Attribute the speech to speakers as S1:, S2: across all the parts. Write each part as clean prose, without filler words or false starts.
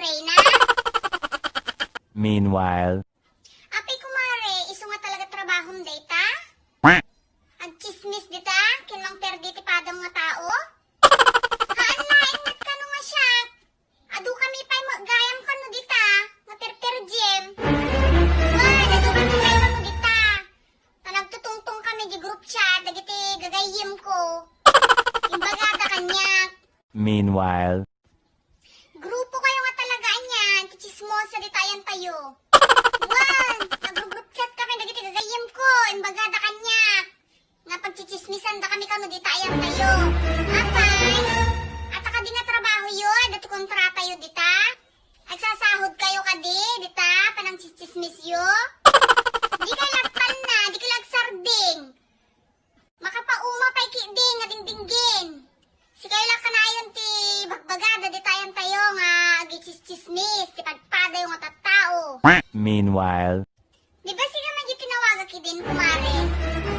S1: Reyna?
S2: Meanwhile.
S1: Apay kumare, iso nga talaga trabahom data? Ang chismis dita, kinmang perdi ti padam nga tao? Haan laing mat kano nga siya? Adu kami pa'y magayam kano dita, nga perperjem. Adu kami pa'y kano dita. Nagtutungtong kami di group chat, dagiti gagayim ko. Imbagada kanya.
S2: Meanwhile.
S1: Grupo kayo nga talaga niyan, kichismosa di tayan tayo. Wan, nag-group chat kami, dagiti gagayim ko, imbagada kanya. Nga pagchichismisan da kami kano di tayan tayo. Apay, at ka di nga trabaho yun, dati kontrata yun dita. Agsasahod kayo ka dita, panang chichismis yo. Di ka lagpan na, di ka lagsarding. Makapauma pa'y kiding, nga dingdinggin. Si kayo lang kanayon ti bagbagada di tayan tayo nga agichismis, ti pagpada yung nga tattao.
S2: Meanwhile.
S1: Di ba siya man di tinawaga kidin, kumare?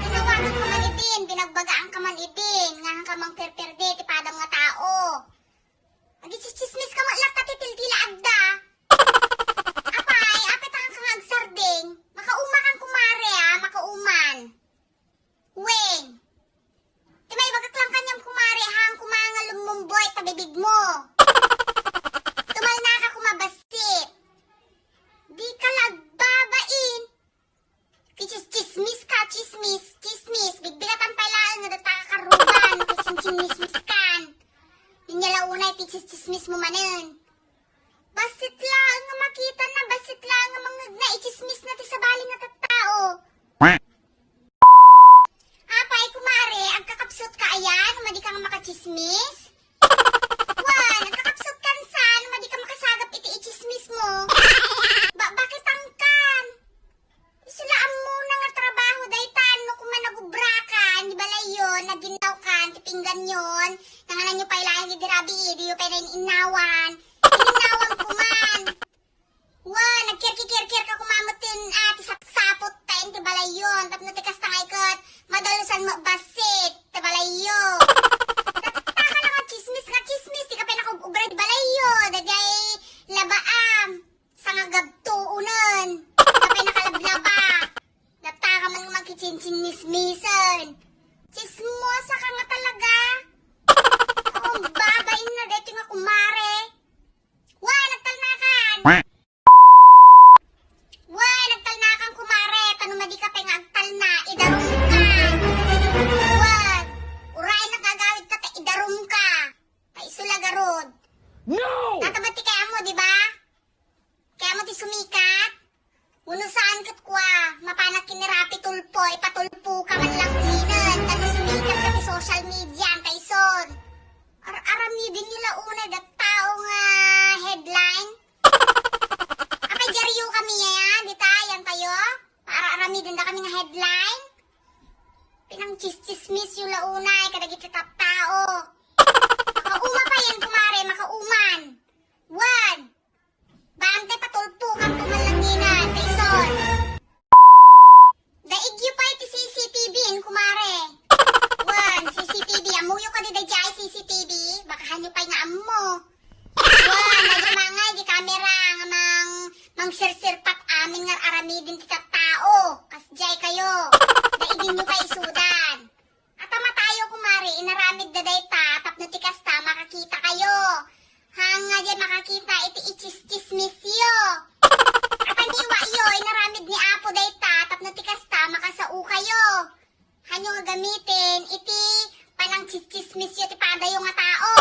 S1: Tinawagan ka man idin, binagbagaan ka man idin, nga hang kamang perperde, ti padang nga tao. Agichismis ka man lang tatitil-tila agda. Apay, apit ang kang agsarding. Makauma kang kumare makauman. Weng. Di may bagak lang kanyang kumare hang kumangal lumumboy tabibig mo. Tumal na ka kumabasit. Di ka lagbabain. Chismis ka, chismis. Bigbigatan pa ilaan nga data kakaruban, chismis kan. Ninyalaunay ti chismis mo manen. Basit lang nga makita na, basit lang nga mga na ichismis na ti sabali nga tattao. Apay, kumare, agkakapsot ka ayan, madi ka nga makachismis? Wan, agkakapsot kan san, madi ka makasagap iti ichismis mo. Bakit angkan? Isulaan mo na nga trabaho daytan, no kung managubra ka, di balay yun, naginaw ka, tipinggan yun, nanganan nyo pa ilang idirabi, di nyo pa inawan. Inawan ko man. Wan, nagkirkir ka kumamutin ti sapsapot tayo, ti balay yun, tapno ti kastangay kat, madalusan mo basit, ti balay yun. Taka lang ang chismis, di ka pinakubra di balay yun, dagay labaam, sa nga gabtuunan, di ka pinakalablaba, nataka man nga magkichinchinismisan. Chismosa ka nga talaga. Ang babain na dito nga kumare. Wah, nagtalnakan! Wah, nagtalnakan kumare. Tanumadi ka pa nga agtalna, idarum ka. Wah, uray na kagawid ka, idarum ka. Paisulagarod.
S2: No!
S1: Tatabati kaya mo, di ba? Kaya mo ti sumikat? Unusaan kat kwa, mapanak kinirapi tulpo, ipatulpo ka man lang inan. Tano sumikat ka ti social media, antayson. Arami din nila unay dat tao nga headline. Apay jaryo kami yan, di tayan tayo. Arami din na kami nga headline. Pinang chismis yung launay, kadagit sa tao. Makauma pa yan, kumare, makauman. Wan, bante patulpo kang tumalanginan, Tyson. Daigyo pa iti CCTV, kumare. Wan, CCTV, amuyo ka di dayjay CCTV, baka hanyo pa'y nga amo. Wan, nagmangay di kamera nga mang sirsirpat amin nga aramidin ti tao. Kasjay kayo, daigin nyo kay sudan. Atama tayo kumari, inaramid da dayta, tapno ti kasta, makakita kayo. Hanga di makakita iti ichis-chismis yo. Apaniwa yo, inaramid ni Apo dayta, tapno ti kasta, makasau kayo. Hanyo nga gamitin, iti panang chismis yo ti padayo nga tao.